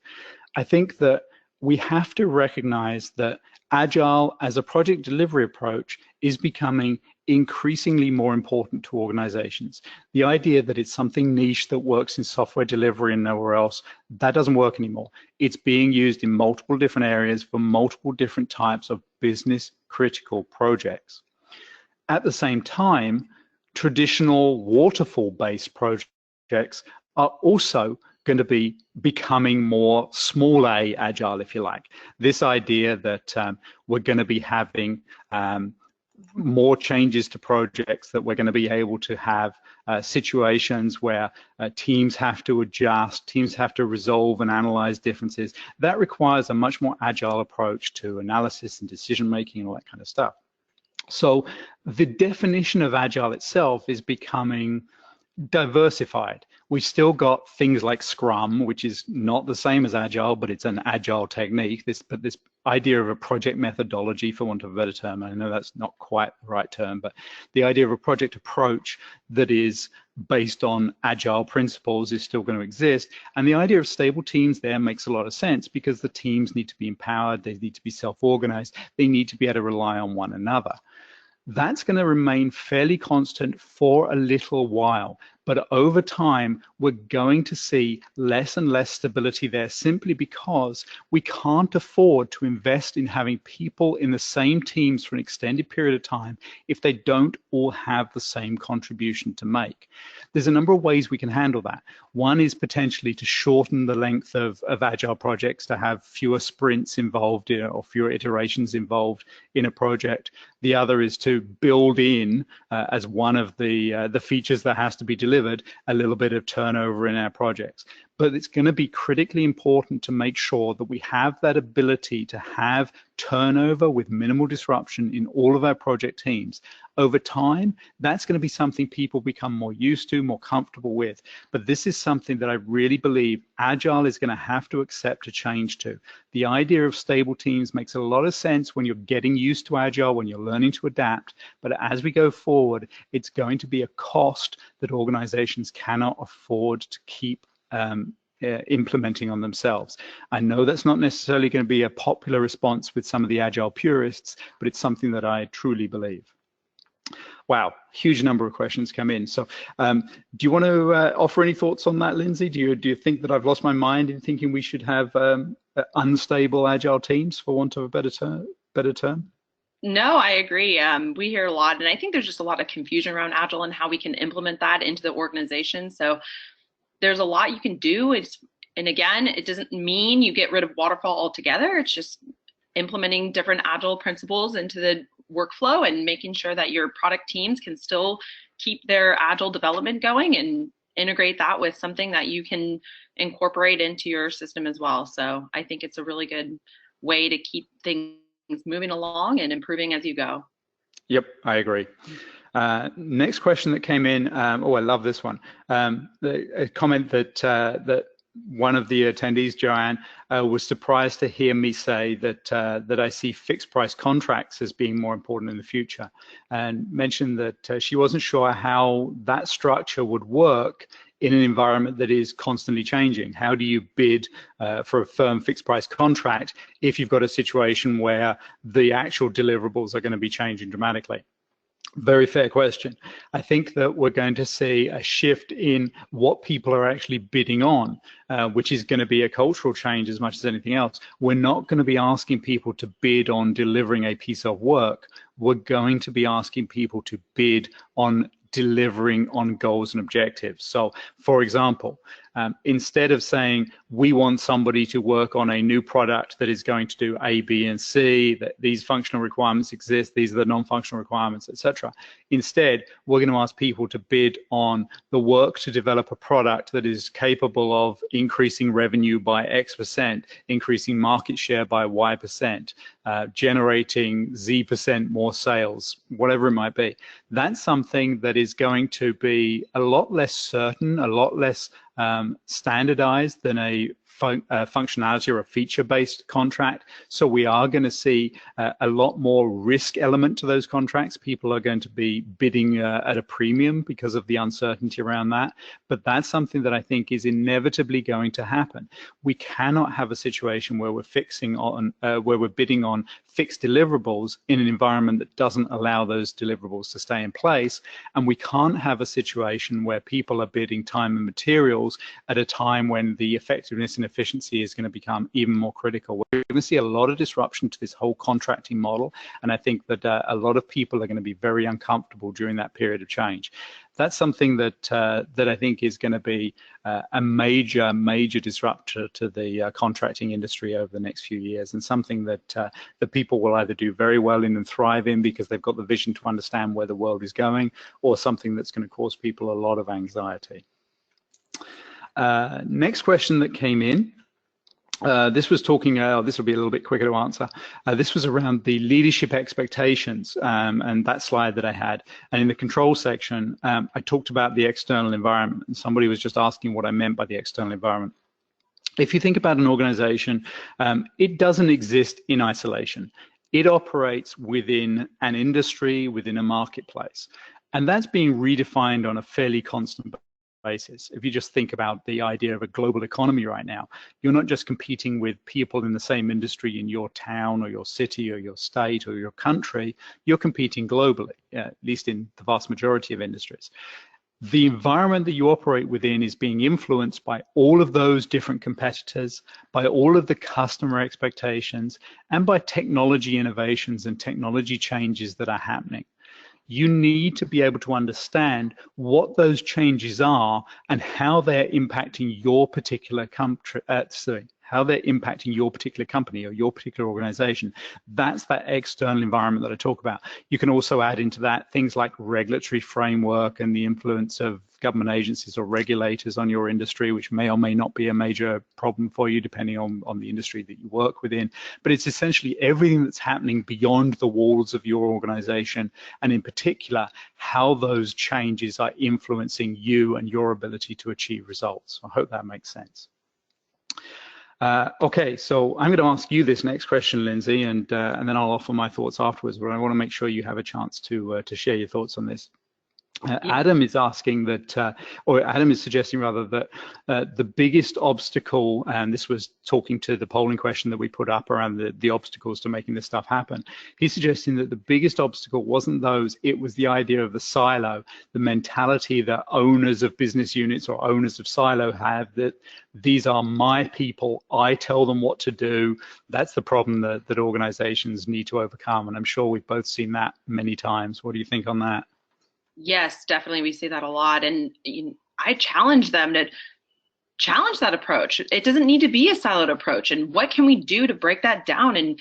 I think that we have to recognize that Agile as a project delivery approach is becoming increasingly more important to organizations. The idea that it's something niche that works in software delivery and nowhere else, that doesn't work anymore. It's being used in multiple different areas for multiple different types of business critical projects. At the same time, traditional waterfall-based projects are also going to be becoming more small a Agile, if you like. This idea that we're going to be having more changes to projects, that we're going to be able to have situations where teams have to adjust, teams have to resolve and analyze differences. That requires a much more Agile approach to analysis and decision making and all that kind of stuff. So the definition of Agile itself is becoming diversified. We've still got things like Scrum, which is not the same as Agile, but it's an Agile technique. This idea of a project methodology, for want of a better term, I know that's not quite the right term, but the idea of a project approach that is based on Agile principles is still going to exist. And the idea of stable teams there makes a lot of sense, because the teams need to be empowered, they need to be self-organized, they need to be able to rely on one another. That's going to remain fairly constant for a little while, but over time we're going to see less and less stability there, simply because we can't afford to invest in having people in the same teams for an extended period of time if they don't all have the same contribution to make. There's a number of ways we can handle that. One is potentially to shorten the length of Agile projects, to have fewer sprints involved or fewer iterations involved in a project. The other is to build in, as one of the features that has to be delivered, a little bit of turnover in our projects. But it's going to be critically important to make sure that we have that ability to have turnover with minimal disruption in all of our project teams. Over time, that's going to be something people become more used to, more comfortable with. But this is something that I really believe Agile is going to have to accept a change to. The idea of stable teams makes a lot of sense when you're getting used to Agile, when you're learning to adapt. But as we go forward, it's going to be a cost that organizations cannot afford to keep implementing on themselves. I know that's not necessarily going to be a popular response with some of the Agile purists, but it's something that I truly believe. Wow, huge number of questions come in. So do you want to offer any thoughts on that, Lindsay? Do you think that I've lost my mind in thinking we should have unstable Agile teams, for want of a better term? No, I agree. We hear a lot, and I think there's just a lot of confusion around Agile and how we can implement that into the organization. So there's a lot you can do. And again, it doesn't mean you get rid of waterfall altogether. It's just implementing different agile principles into the workflow and making sure that your product teams can still keep their agile development going and integrate that with something that you can incorporate into your system as well. So I think it's a really good way to keep things moving along and improving as you go. Yep, I agree. Next question that came in. Oh, I love this one. A comment that one of the attendees, Joanne, was surprised to hear me say that I see fixed price contracts as being more important in the future, and mentioned that she wasn't sure how that structure would work in an environment that is constantly changing. How do you bid for a firm fixed price contract if you've got a situation where the actual deliverables are going to be changing dramatically? Very fair question. I think that we're going to see a shift in what people are actually bidding on, which is going to be a cultural change as much as anything else. We're not going to be asking people to bid on delivering a piece of work. We're going to be asking people to bid on delivering on goals and objectives. So, for example, instead of saying we want somebody to work on a new product that is going to do A, B, and C, that these functional requirements exist, these are the non-functional requirements, etc. Instead, we're going to ask people to bid on the work to develop a product that is capable of increasing revenue by X%, increasing market share by Y%, generating Z% more sales, whatever it might be. That's something that is going to be a lot less certain, a lot less standardized than a functionality or a feature-based contract. So we are going to see a lot more risk element to those contracts. People are going to be bidding at a premium because of the uncertainty around that. But that's something that I think is inevitably going to happen. We cannot have a situation where we're bidding on fixed deliverables in an environment that doesn't allow those deliverables to stay in place. And we can't have a situation where people are bidding time and materials at a time when the effectiveness and efficiency is going to become even more critical. We're going to see a lot of disruption to this whole contracting model, and I think that a lot of people are going to be very uncomfortable during that period of change. That's something that I think is going to be a major disruptor to the contracting industry over the next few years, and something that people will either do very well in and thrive in because they've got the vision to understand where the world is going, or something that's going to cause people a lot of anxiety. Next question that came in. This was talking, this will be a little bit quicker to answer. This was around the leadership expectations and that slide that I had. And in the control section, I talked about the external environment, and somebody was just asking what I meant by the external environment. If you think about an organization, it doesn't exist in isolation. It operates within an industry, within a marketplace. And that's being redefined on a fairly constant basis. If you just think about the idea of a global economy right now, you're not just competing with people in the same industry in your town or your city or your state or your country, you're competing globally, at least in the vast majority of industries. The environment that you operate within is being influenced by all of those different competitors, by all of the customer expectations, and by technology innovations and technology changes that are happening. You need to be able to understand what those changes are and how they're impacting your particular country, how they're impacting your particular company or your particular organization. That's that external environment that I talk about. You can also add into that things like regulatory framework and the influence of government agencies or regulators on your industry, which may or may not be a major problem for you depending on the industry that you work within. But it's essentially everything that's happening beyond the walls of your organization, and in particular, how those changes are influencing you and your ability to achieve results. I hope that makes sense. Okay, so I'm going to ask you this next question, Lindsay, and then I'll offer my thoughts afterwards, but I want to make sure you have a chance to share your thoughts on this. Adam is asking that, or Adam is suggesting rather that the biggest obstacle, and this was talking to the polling question that we put up around the obstacles to making this stuff happen. He's suggesting that the biggest obstacle wasn't those, it was the idea of the silo, the mentality that owners of business units or owners of silo have, that these are my people, I tell them what to do. That's the problem that organizations need to overcome. And I'm sure we've both seen that many times. What do you think on that? Yes, definitely. We see that a lot. And I challenge them to challenge that approach. It doesn't need to be a siloed approach. And what can we do to break that down and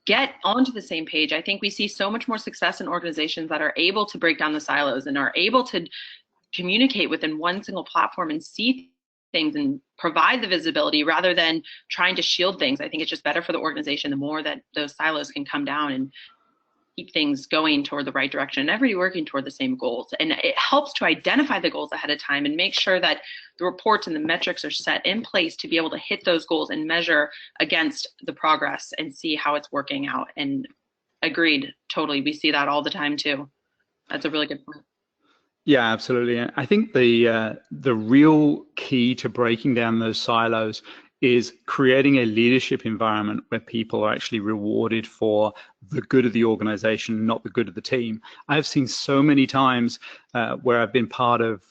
get onto the same page? I think we see so much more success in organizations that are able to break down the silos and are able to communicate within one single platform and see things and provide the visibility rather than trying to shield things. I think it's just better for the organization the more that those silos can come down and keep things going toward the right direction and everybody working toward the same goals. And it helps to identify the goals ahead of time and make sure that the reports and the metrics are set in place to be able to hit those goals and measure against the progress and see how it's working out. And agreed, totally. We see that all the time too. That's a really good point. Yeah, absolutely. And I think the real key to breaking down those silos is creating a leadership environment where people are actually rewarded for the good of the organization, not the good of the team. I've seen so many times where I've been part of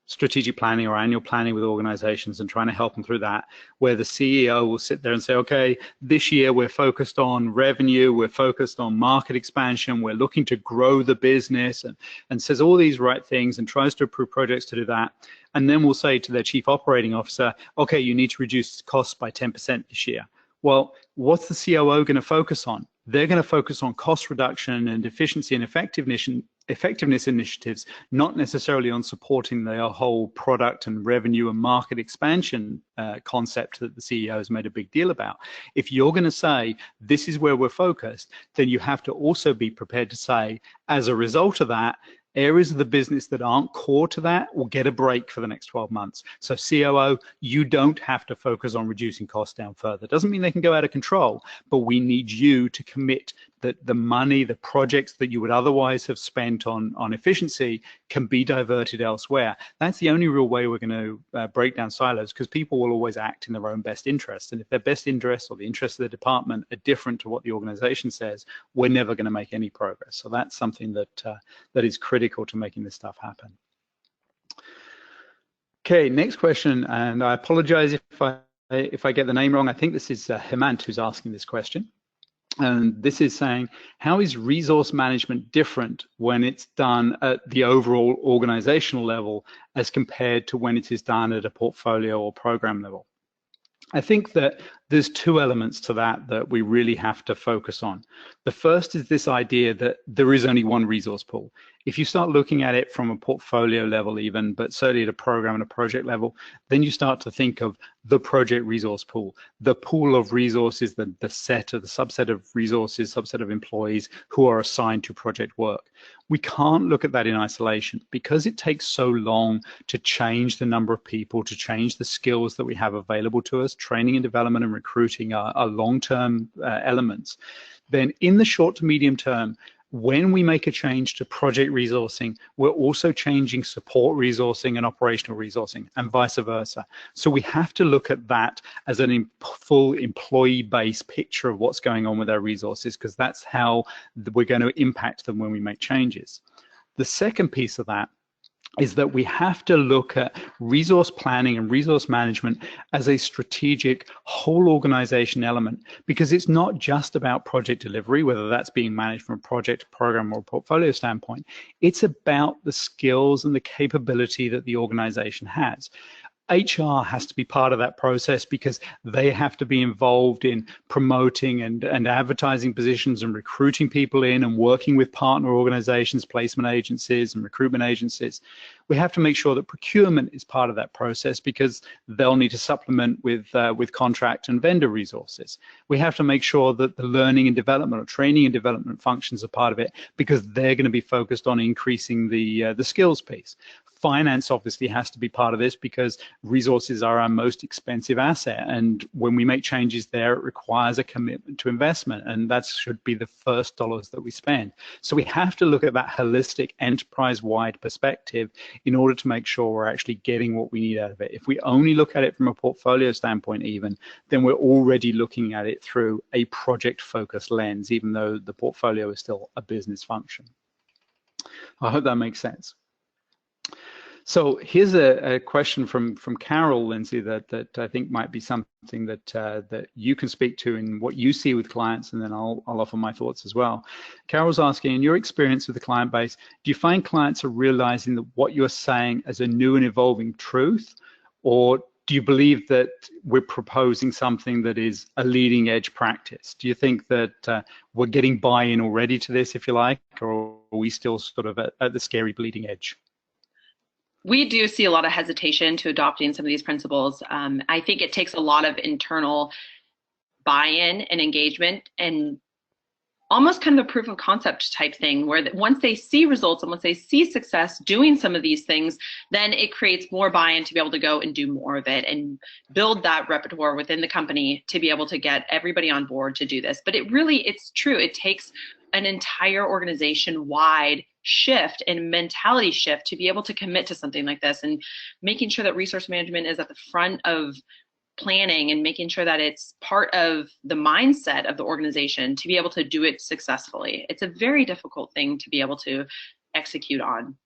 strategic planning or annual planning with organizations and trying to help them through that, where the CEO will sit there and say, okay, this year we're focused on revenue, we're focused on market expansion, we're looking to grow the business, and says all these right things and tries to approve projects to do that. And then we'll say to their chief operating officer, okay, you need to reduce costs by 10% this year. Well, what's the COO going to focus on? They're going to focus on cost reduction and efficiency and effectiveness initiatives, not necessarily on supporting the whole product and revenue and market expansion concept that the CEO has made a big deal about. If you're going to say, this is where we're focused, then you have to also be prepared to say, as a result of that, areas of the business that aren't core to that will get a break for the next 12 months. So COO, you don't have to focus on reducing costs down further. Doesn't mean they can go out of control, but we need you to commit that the money, the projects that you would otherwise have spent on efficiency can be diverted elsewhere. That's the only real way we're going to break down silos, because people will always act in their own best interest. And if their best interests or the interests of the department are different to what the organization says, we're never going to make any progress. So that's something that that is critical to making this stuff happen. Okay, next question, and I apologize if I get the name wrong. I think this is Hemant who's asking this question. And this is saying, how is resource management different when it's done at the overall organizational level as compared to when it is done at a portfolio or program level? I think that there's two elements to that we really have to focus on. The first is this idea that there is only one resource pool. If you start looking at it from a portfolio level even, but certainly at a program and a project level, then you start to think of the project resource pool, the pool of resources, the subset of resources, subset of employees who are assigned to project work. We can't look at that in isolation because it takes so long to change the number of people, to change the skills that we have available to us. Training and development and recruiting are long-term elements. Then in the short to medium term, when we make a change to project resourcing, we're also changing support resourcing and operational resourcing and vice versa. So we have to look at that as a full employee-based picture of what's going on with our resources, because that's how we're going to impact them when we make changes. The second piece of that is that we have to look at resource planning and resource management as a strategic whole organization element, because it's not just about project delivery, whether that's being managed from a project, program, or portfolio standpoint. It's about the skills and the capability that the organization has. HR has to be part of that process because they have to be involved in promoting and advertising positions and recruiting people in and working with partner organizations, placement agencies and recruitment agencies. We have to make sure that procurement is part of that process because they'll need to supplement with contract and vendor resources. We have to make sure that the learning and development or training and development functions are part of it because they're going to be focused on increasing the skills piece. Finance obviously has to be part of this because resources are our most expensive asset, and when we make changes there, it requires a commitment to investment, and that should be the first dollars that we spend. So we have to look at that holistic enterprise-wide perspective in order to make sure we're actually getting what we need out of it. If we only look at it from a portfolio standpoint even, then we're already looking at it through a project-focused lens, even though the portfolio is still a business function. I hope that makes sense. So here's a question from Carol, Lindsay, that I think might be something that you can speak to in what you see with clients, and then I'll offer my thoughts as well. Carol's asking, in your experience with the client base, do you find clients are realizing that what you're saying as a new and evolving truth, or do you believe that we're proposing something that is a leading edge practice? Do you think that we're getting buy-in already to this, if you like, or are we still sort of at the scary bleeding edge? We do see a lot of hesitation to adopting some of these principles. I think it takes a lot of internal buy-in and engagement, and almost kind of a proof of concept type thing, where once they see results and once they see success doing some of these things, then it creates more buy-in to be able to go and do more of it and build that repertoire within the company to be able to get everybody on board to do this. But it's true. It takes an entire organization-wide shift and mentality shift to be able to commit to something like this, and making sure that resource management is at the front of planning and making sure that it's part of the mindset of the organization to be able to do it successfully. It's a very difficult thing to be able to execute on.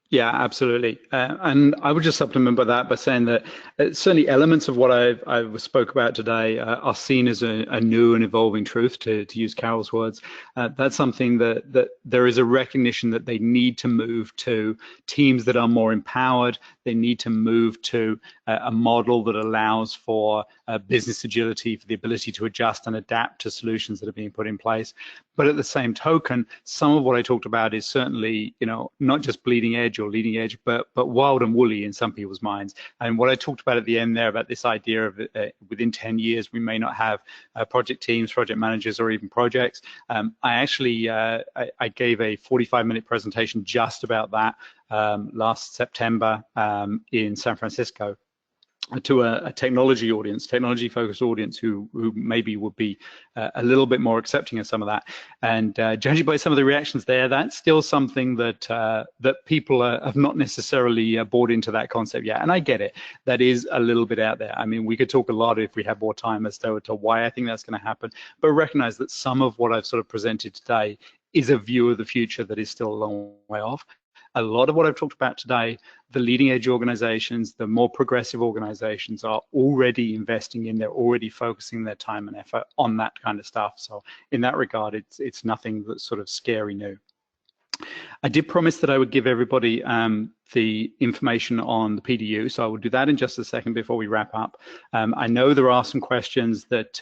Yeah, absolutely. And I would just supplement by that by saying that certainly elements of what I spoke about today are seen as a new and evolving truth, to use Carol's words. That's something that there is a recognition that they need to move to teams that are more empowered. They need to move to a model that allows for business agility, for the ability to adjust and adapt to solutions that are being put in place. But at the same token, some of what I talked about is certainly, not just bleeding edge or leading edge, but wild and woolly in some people's minds. And what I talked about at the end there about this idea of within 10 years, we may not have project teams, project managers, or even projects. I actually, I gave a 45-minute presentation just about that last September in San Francisco, to a technology audience, technology-focused audience who maybe would be a little bit more accepting of some of that. And judging by some of the reactions there, that's still something that that people have not necessarily bought into that concept yet. And I get it. That is a little bit out there. I mean, we could talk a lot if we had more time as to why I think that's going to happen, but recognize that some of what I've sort of presented today is a view of the future that is still a long way off. A lot of what I've talked about today, the leading edge organizations, the more progressive organizations are already investing in, they're already focusing their time and effort on that kind of stuff. So in that regard, it's nothing that's sort of scary new. I did promise that I would give everybody the information on the PDU, so I will do that in just a second before we wrap up. I know there are some questions that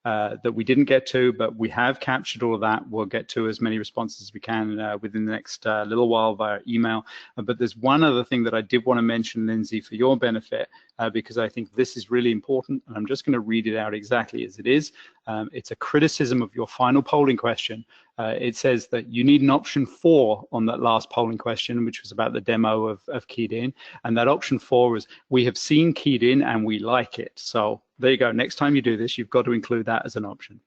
that we didn't get to, but we have captured all of that. We'll get to as many responses as we can within the next little while via email. But there's one other thing that I did want to mention, Lindsay, for your benefit, because I think this is really important, and I'm just going to read it out exactly as it is. It's a criticism of your final polling question. It says that you need an option 4 on that last polling question, which was about the demo of Keyed In, and that option 4 is, we have seen Keyed In and we like it. So there you go. Next time you do this, you've got to include that as an option.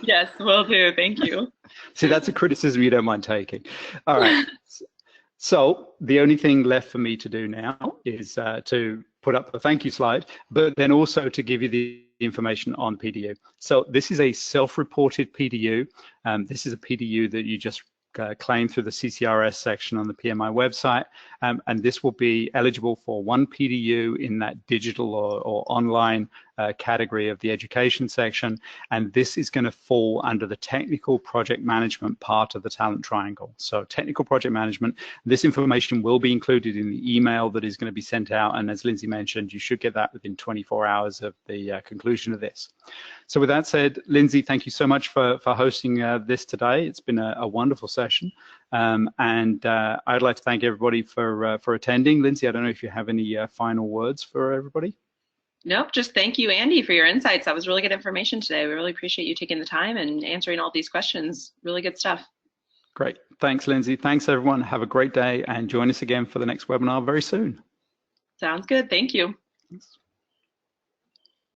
Yes, will do. Thank you. See, that's a criticism you don't mind taking. All right. So the only thing left for me to do now is to put up the thank you slide, but then also to give you the information on PDU. So this is a self-reported PDU. This is a PDU that you just claim through the CCRS section on the PMI website, and this will be eligible for 1 PDU in that digital or online category of the education section, and this is going to fall under the technical project management part of the talent triangle. So technical project management, this information will be included in the email that is going to be sent out, and as Lindsay mentioned, you should get that within 24 hours of the conclusion of this. So with that said, Lindsay, thank you so much for hosting this today. It's been a wonderful session, and I'd like to thank everybody for attending. Lindsay, I don't know if you have any final words for everybody. Nope, just thank you, Andy, for your insights. That was really good information today. We really appreciate you taking the time and answering all these questions. Really good stuff. Great. Thanks, Lindsay. Thanks, everyone. Have a great day, and join us again for the next webinar very soon. Sounds good. Thank you. Thanks.